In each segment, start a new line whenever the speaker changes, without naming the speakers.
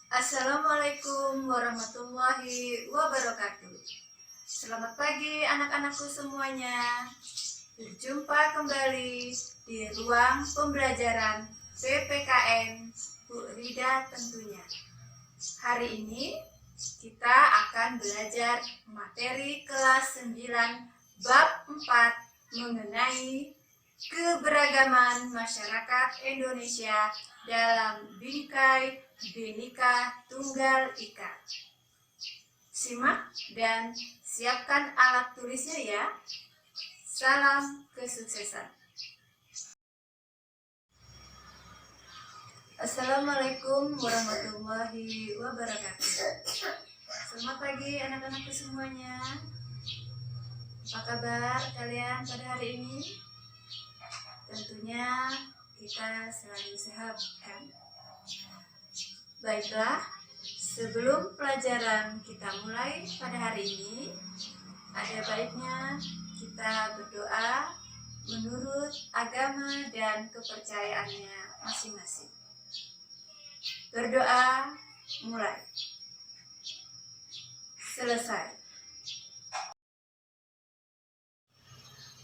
Assalamualaikum warahmatullahi wabarakatuh. Selamat pagi anak-anakku semuanya. Berjumpa kembali di ruang pembelajaran PPKN Bu Rida tentunya. Hari ini kita akan belajar materi kelas 9 bab 4 mengenai keberagaman masyarakat Indonesia dalam bingkai Bhinneka Tunggal Ika. Simak dan siapkan alat tulisnya ya. Salam kesuksesan. Assalamualaikum warahmatullahi wabarakatuh. Selamat pagi anak-anakku semuanya. Apa kabar kalian pada hari ini? Tentunya kita selalu sehat kan? Baiklah, sebelum pelajaran kita mulai pada hari ini, ada baiknya kita berdoa menurut agama dan kepercayaannya masing-masing. Berdoa mulai. Selesai.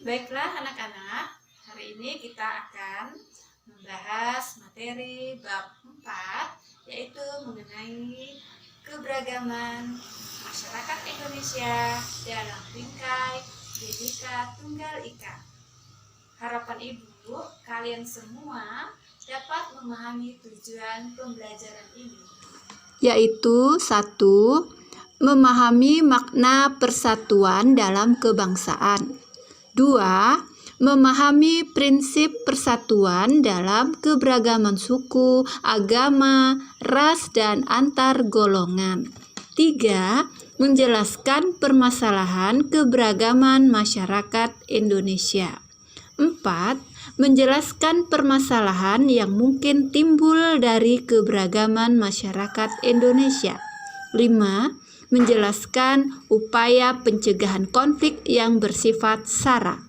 Baiklah anak-anak, hari ini kita akan membahas materi bab 4, yaitu mengenai keberagaman masyarakat Indonesia dalam bingkai Bhinneka Tunggal Ika. Harapan Ibu, kalian semua dapat memahami tujuan pembelajaran ini,
yaitu 1. Memahami makna persatuan dalam kebangsaan. 2. Memahami prinsip persatuan dalam keberagaman suku, agama, ras, dan antar golongan. 3. Menjelaskan permasalahan keberagaman masyarakat Indonesia. 4. Menjelaskan permasalahan yang mungkin timbul dari keberagaman masyarakat Indonesia. 5. Menjelaskan upaya pencegahan konflik yang bersifat SARA.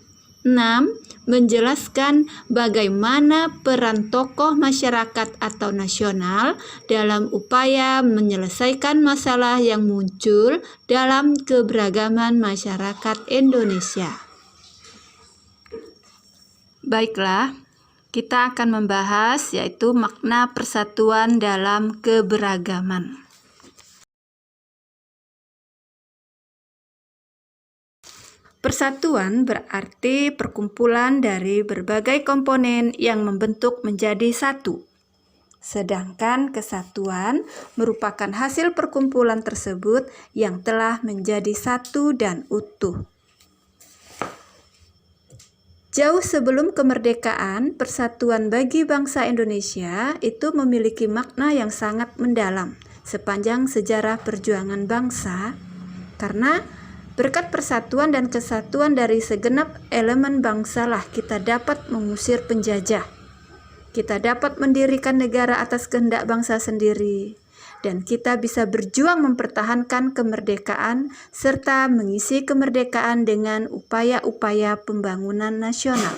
6. Menjelaskan bagaimana peran tokoh masyarakat atau nasional dalam upaya menyelesaikan masalah yang muncul dalam keberagaman masyarakat Indonesia. Baiklah, kita akan membahas yaitu makna persatuan dalam keberagaman. Persatuan berarti perkumpulan dari berbagai komponen yang membentuk menjadi satu. Sedangkan kesatuan merupakan hasil perkumpulan tersebut yang telah menjadi satu dan utuh. Jauh sebelum kemerdekaan, persatuan bagi bangsa Indonesia itu memiliki makna yang sangat mendalam sepanjang sejarah perjuangan bangsa, karena berkat persatuan dan kesatuan dari segenap elemen bangsalah kita dapat mengusir penjajah. Kita dapat mendirikan negara atas kehendak bangsa sendiri. Dan kita bisa berjuang mempertahankan kemerdekaan serta mengisi kemerdekaan dengan upaya-upaya pembangunan nasional.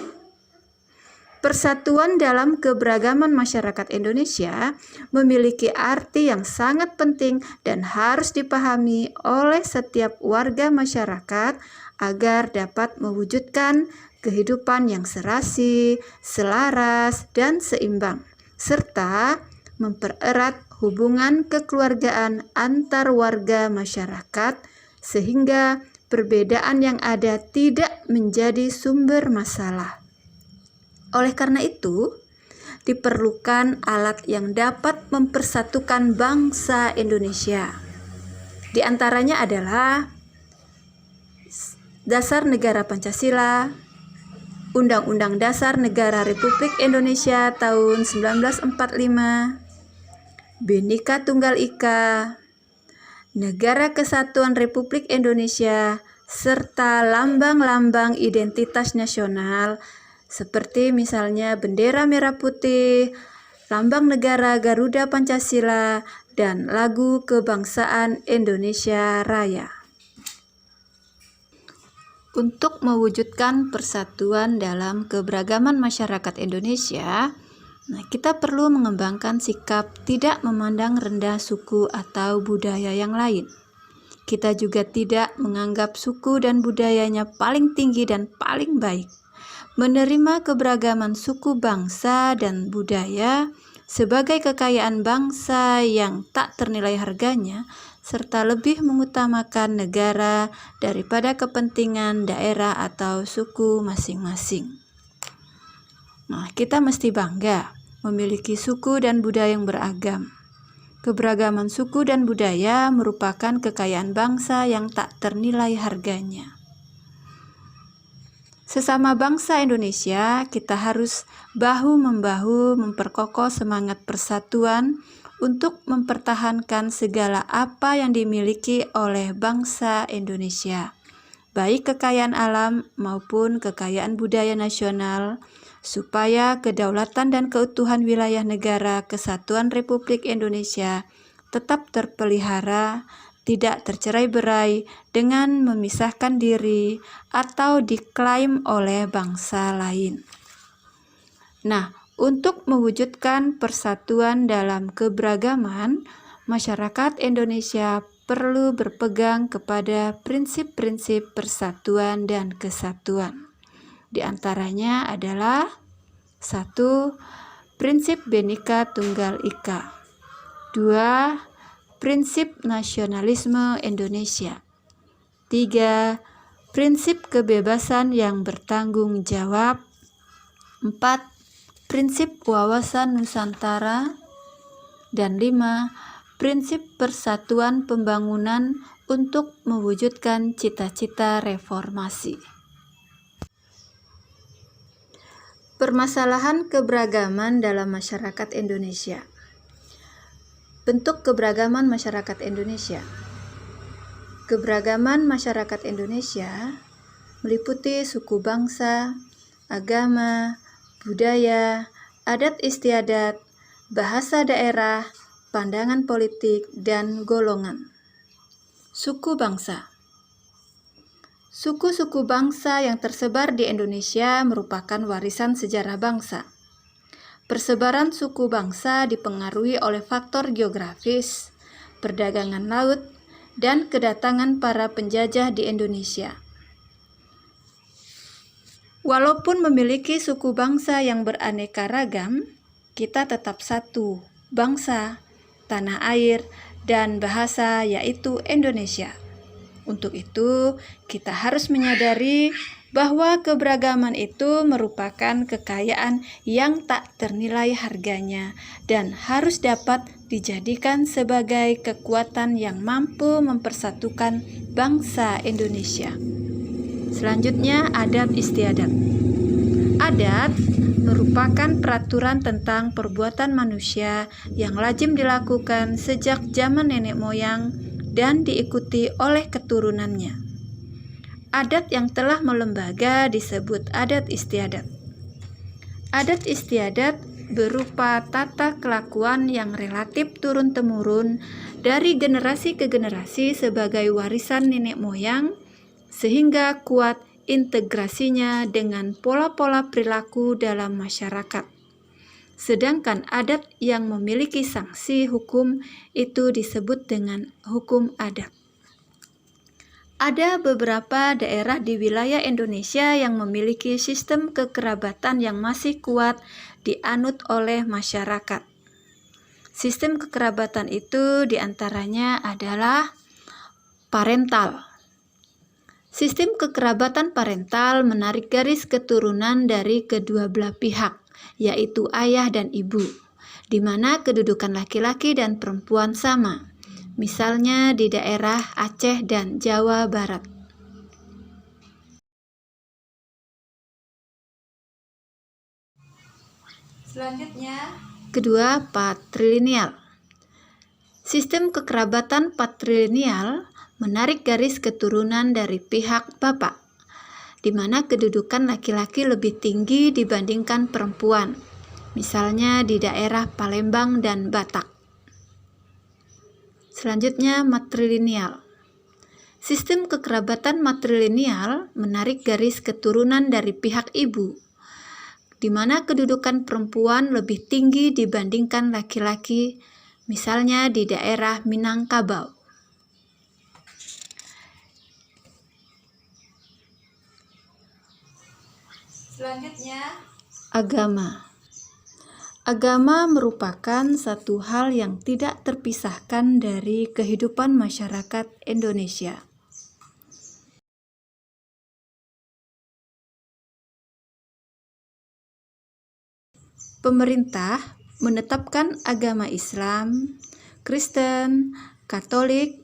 Persatuan dalam keberagaman masyarakat Indonesia memiliki arti yang sangat penting dan harus dipahami oleh setiap warga masyarakat agar dapat mewujudkan kehidupan yang serasi, selaras, dan seimbang, serta mempererat hubungan kekeluargaan antar warga masyarakat sehingga perbedaan yang ada tidak menjadi sumber masalah. Oleh karena itu, diperlukan alat yang dapat mempersatukan bangsa Indonesia. Di antaranya adalah Dasar Negara Pancasila, Undang-Undang Dasar Negara Republik Indonesia tahun 1945, Bhinneka Tunggal Ika, Negara Kesatuan Republik Indonesia, serta lambang-lambang identitas nasional seperti misalnya bendera merah putih, lambang negara Garuda Pancasila, dan lagu kebangsaan Indonesia Raya. Untuk mewujudkan persatuan dalam keberagaman masyarakat Indonesia, Nah, kita perlu mengembangkan sikap tidak memandang rendah suku atau budaya yang lain. Kita juga tidak menganggap suku dan budayanya paling tinggi dan paling baik. Menerima keberagaman suku, bangsa, dan budaya sebagai kekayaan bangsa yang tak ternilai harganya, serta lebih mengutamakan negara daripada kepentingan daerah atau suku masing-masing. Nah, kita mesti bangga memiliki suku dan budaya yang beragam. Keberagaman suku dan budaya merupakan kekayaan bangsa yang tak ternilai harganya. Sesama bangsa Indonesia, kita harus bahu-membahu memperkokoh semangat persatuan untuk mempertahankan segala apa yang dimiliki oleh bangsa Indonesia, baik kekayaan alam maupun kekayaan budaya nasional, supaya kedaulatan dan keutuhan wilayah negara Kesatuan Republik Indonesia tetap terpelihara, tidak tercerai-berai dengan memisahkan diri atau diklaim oleh bangsa lain. Nah, untuk mewujudkan persatuan dalam keberagaman, masyarakat Indonesia perlu berpegang kepada prinsip-prinsip persatuan dan kesatuan. Di antaranya adalah 1. Prinsip Bhinneka Tunggal Ika. 2. Prinsip nasionalisme Indonesia. 3. Prinsip kebebasan yang bertanggung jawab. 4. Prinsip wawasan Nusantara. Dan 5. Prinsip persatuan pembangunan untuk mewujudkan cita-cita reformasi. Permasalahan keberagaman dalam masyarakat Indonesia. Bentuk keberagaman masyarakat Indonesia. Keberagaman masyarakat Indonesia meliputi suku bangsa, agama, budaya, adat istiadat, bahasa daerah, pandangan politik, dan golongan. Suku bangsa. Suku-suku bangsa yang tersebar di Indonesia merupakan warisan sejarah bangsa. Persebaran suku bangsa dipengaruhi oleh faktor geografis, perdagangan laut, dan kedatangan para penjajah di Indonesia. Walaupun memiliki suku bangsa yang beraneka ragam, kita tetap satu bangsa, tanah air, dan bahasa, yaitu Indonesia. Untuk itu, kita harus menyadari bahwa keberagaman itu merupakan kekayaan yang tak ternilai harganya dan harus dapat dijadikan sebagai kekuatan yang mampu mempersatukan bangsa Indonesia. Selanjutnya, adat istiadat. Adat merupakan peraturan tentang perbuatan manusia yang lazim dilakukan sejak zaman nenek moyang dan diikuti oleh keturunannya. Adat yang telah melembaga disebut adat istiadat. Adat istiadat berupa tata kelakuan yang relatif turun-temurun dari generasi ke generasi sebagai warisan nenek moyang, sehingga kuat integrasinya dengan pola-pola perilaku dalam masyarakat. Sedangkan adat yang memiliki sanksi hukum itu disebut dengan hukum adat. Ada beberapa daerah di wilayah Indonesia yang memiliki sistem kekerabatan yang masih kuat dianut oleh masyarakat. Sistem kekerabatan itu diantaranya adalah parental. Sistem kekerabatan parental menarik garis keturunan dari kedua belah pihak, yaitu ayah dan ibu, di mana kedudukan laki-laki dan perempuan sama, misalnya di daerah Aceh dan Jawa Barat. Selanjutnya, kedua, patrilineal. Sistem kekerabatan patrilineal menarik garis keturunan dari pihak bapak, di mana kedudukan laki-laki lebih tinggi dibandingkan perempuan, misalnya di daerah Palembang dan Batak. Selanjutnya, matrilineal. Sistem kekerabatan matrilineal menarik garis keturunan dari pihak ibu, di mana kedudukan perempuan lebih tinggi dibandingkan laki-laki, misalnya di daerah Minangkabau.
Selanjutnya,
agama. Agama merupakan satu hal yang tidak terpisahkan dari kehidupan masyarakat Indonesia. Pemerintah menetapkan agama Islam, Kristen, Katolik,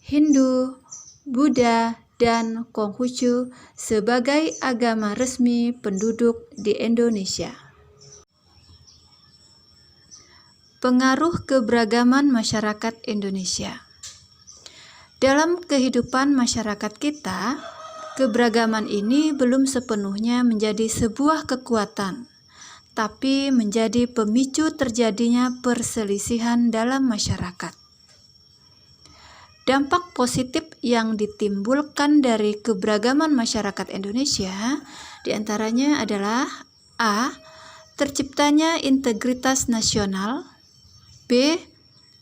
Hindu, Buddha, dan Konghucu sebagai agama resmi penduduk di Indonesia. Pengaruh keberagaman masyarakat Indonesia. Dalam kehidupan masyarakat kita, keberagaman ini belum sepenuhnya menjadi sebuah kekuatan, tapi menjadi pemicu terjadinya perselisihan dalam masyarakat. Dampak positif yang ditimbulkan dari keberagaman masyarakat Indonesia diantaranya adalah A. Terciptanya integritas nasional. B.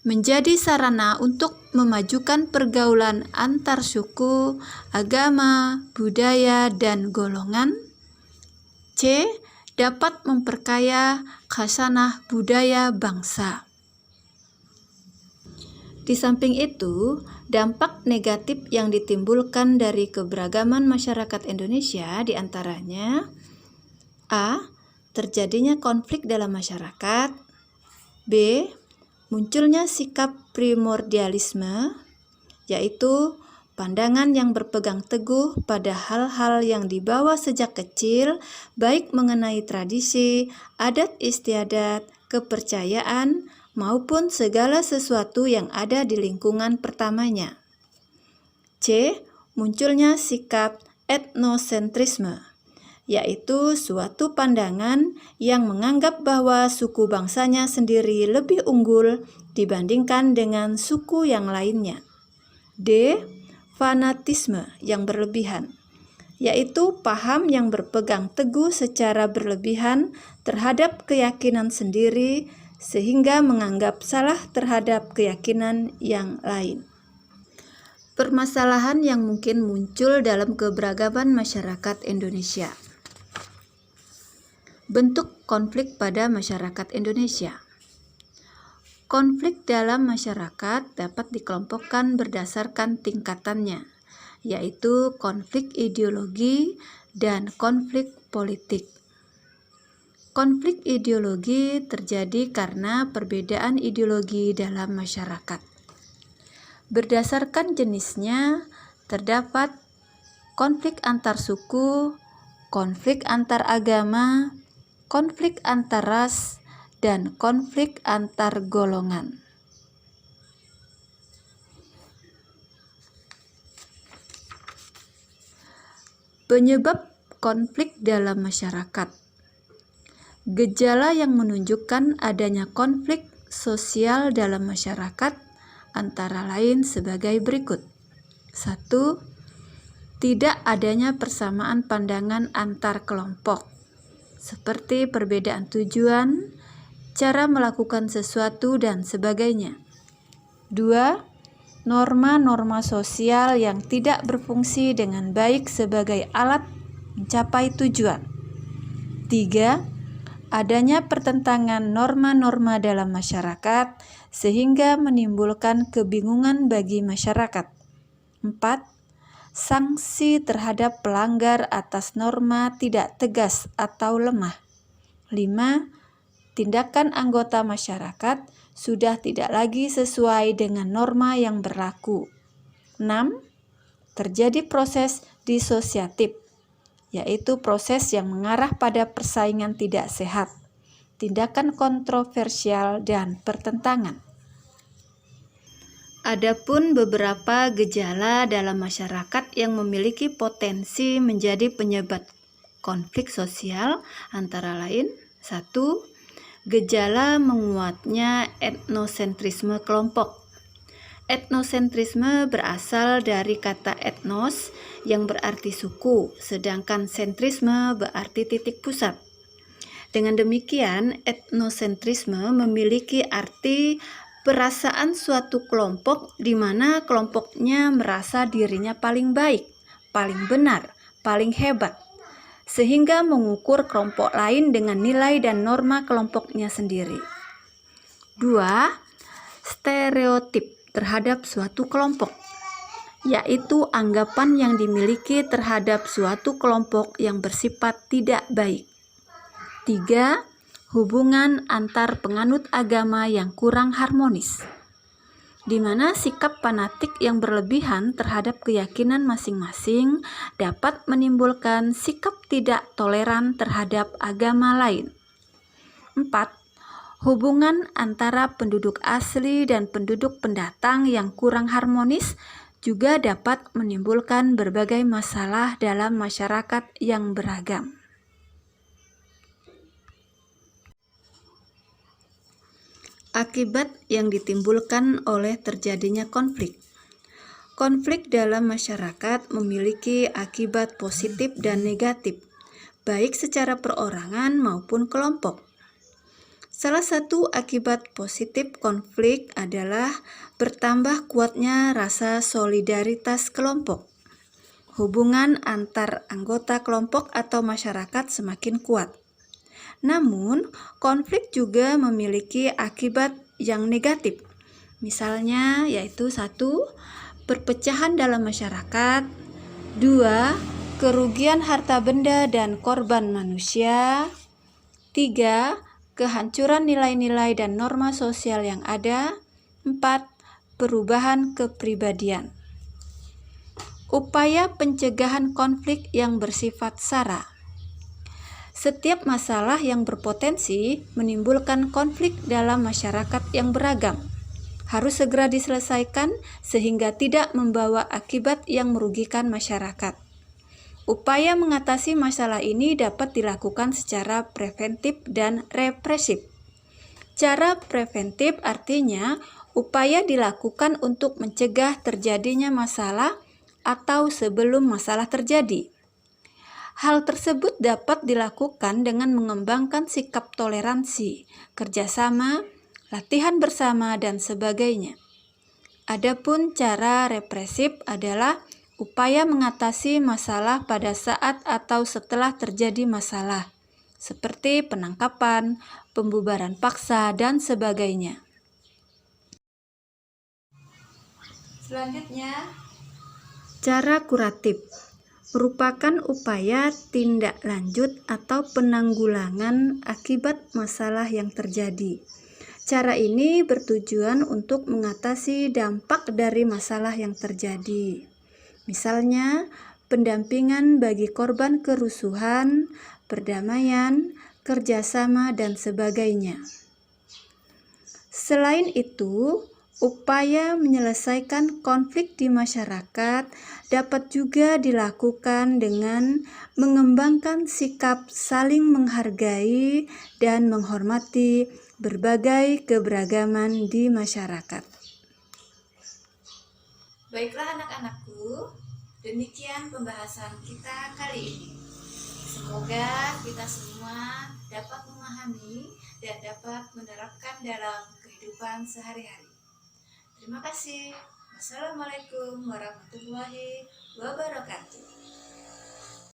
Menjadi sarana untuk memajukan pergaulan antar suku, agama, budaya, dan golongan. C. Dapat memperkaya khasanah budaya bangsa. Di samping itu, dampak negatif yang ditimbulkan dari keberagaman masyarakat Indonesia diantaranya A. Terjadinya konflik dalam masyarakat. B. Munculnya sikap primordialisme, yaitu pandangan yang berpegang teguh pada hal-hal yang dibawa sejak kecil, baik mengenai tradisi, adat istiadat, kepercayaan, maupun segala sesuatu yang ada di lingkungan pertamanya. C. Munculnya sikap etnosentrisme, yaitu suatu pandangan yang menganggap bahwa suku bangsanya sendiri lebih unggul dibandingkan dengan suku yang lainnya. D. Fanatisme yang berlebihan, yaitu paham yang berpegang teguh secara berlebihan terhadap keyakinan sendiri sehingga menganggap salah terhadap keyakinan yang lain. Permasalahan yang mungkin muncul dalam keberagaman masyarakat Indonesia. Bentuk konflik pada masyarakat Indonesia. Konflik dalam masyarakat dapat dikelompokkan berdasarkan tingkatannya, yaitu konflik ideologi dan konflik politik. Konflik ideologi terjadi karena perbedaan ideologi dalam masyarakat. Berdasarkan jenisnya, terdapat konflik antar suku, konflik antar agama, konflik antar ras, dan konflik antar golongan. Penyebab konflik dalam masyarakat. Gejala yang menunjukkan adanya konflik sosial dalam masyarakat antara lain sebagai berikut. 1. Tidak adanya persamaan pandangan antar kelompok, seperti perbedaan tujuan, cara melakukan sesuatu, dan sebagainya. 2. Norma-norma sosial yang tidak berfungsi dengan baik sebagai alat mencapai tujuan. 3. Adanya pertentangan norma-norma dalam masyarakat sehingga menimbulkan kebingungan bagi masyarakat. 4. Sanksi terhadap pelanggar atas norma tidak tegas atau lemah. 5. Tindakan anggota masyarakat sudah tidak lagi sesuai dengan norma yang berlaku. 6. Terjadi proses disosiatif, yaitu proses yang mengarah pada persaingan tidak sehat, tindakan kontroversial, dan pertentangan. Adapun beberapa gejala dalam masyarakat yang memiliki potensi menjadi penyebab konflik sosial antara lain 1. Gejala menguatnya etnosentrisme kelompok. Etnosentrisme berasal dari kata etnos yang berarti suku, sedangkan sentrisme berarti titik pusat. Dengan demikian, etnosentrisme memiliki arti perasaan suatu kelompok di mana kelompoknya merasa dirinya paling baik, paling benar, paling hebat, sehingga mengukur kelompok lain dengan nilai dan norma kelompoknya sendiri. 2. Stereotip terhadap suatu kelompok, yaitu anggapan yang dimiliki terhadap suatu kelompok yang bersifat tidak baik. 3. Hubungan antar penganut agama yang kurang harmonis, di mana sikap fanatik yang berlebihan terhadap keyakinan masing-masing dapat menimbulkan sikap tidak toleran terhadap agama lain. 4. Hubungan antara penduduk asli dan penduduk pendatang yang kurang harmonis juga dapat menimbulkan berbagai masalah dalam masyarakat yang beragam. Akibat yang ditimbulkan oleh terjadinya konflik. Konflik dalam masyarakat memiliki akibat positif dan negatif, baik secara perorangan maupun kelompok. Salah satu akibat positif konflik adalah bertambah kuatnya rasa solidaritas kelompok. Hubungan antar anggota kelompok atau masyarakat semakin kuat. Namun, konflik juga memiliki akibat yang negatif. Misalnya yaitu 1. Perpecahan dalam masyarakat. 2. Kerugian harta benda dan korban manusia. 3. Kehancuran nilai-nilai dan norma sosial yang ada. 4. Perubahan kepribadian. Upaya pencegahan konflik yang bersifat SARA. Setiap masalah yang berpotensi menimbulkan konflik dalam masyarakat yang beragam harus segera diselesaikan sehingga tidak membawa akibat yang merugikan masyarakat. Upaya mengatasi masalah ini dapat dilakukan secara preventif dan represif. Cara preventif artinya upaya dilakukan untuk mencegah terjadinya masalah atau sebelum masalah terjadi. Hal tersebut dapat dilakukan dengan mengembangkan sikap toleransi, kerjasama, latihan bersama, dan sebagainya. Adapun cara represif adalah upaya mengatasi masalah pada saat atau setelah terjadi masalah, seperti penangkapan, pembubaran paksa, dan sebagainya.
Selanjutnya,
cara kuratif merupakan upaya tindak lanjut atau penanggulangan akibat masalah yang terjadi. Cara ini bertujuan untuk mengatasi dampak dari masalah yang terjadi. Misalnya, pendampingan bagi korban kerusuhan, perdamaian, kerjasama, dan sebagainya. Selain itu, upaya menyelesaikan konflik di masyarakat dapat juga dilakukan dengan mengembangkan sikap saling menghargai dan menghormati berbagai keberagaman di masyarakat.
baiklah anak-anakku, demikian pembahasan kita kali ini. Semoga kita semua dapat memahami dan dapat menerapkan dalam kehidupan sehari-hari. Terima kasih. Wassalamualaikum warahmatullahi wabarakatuh.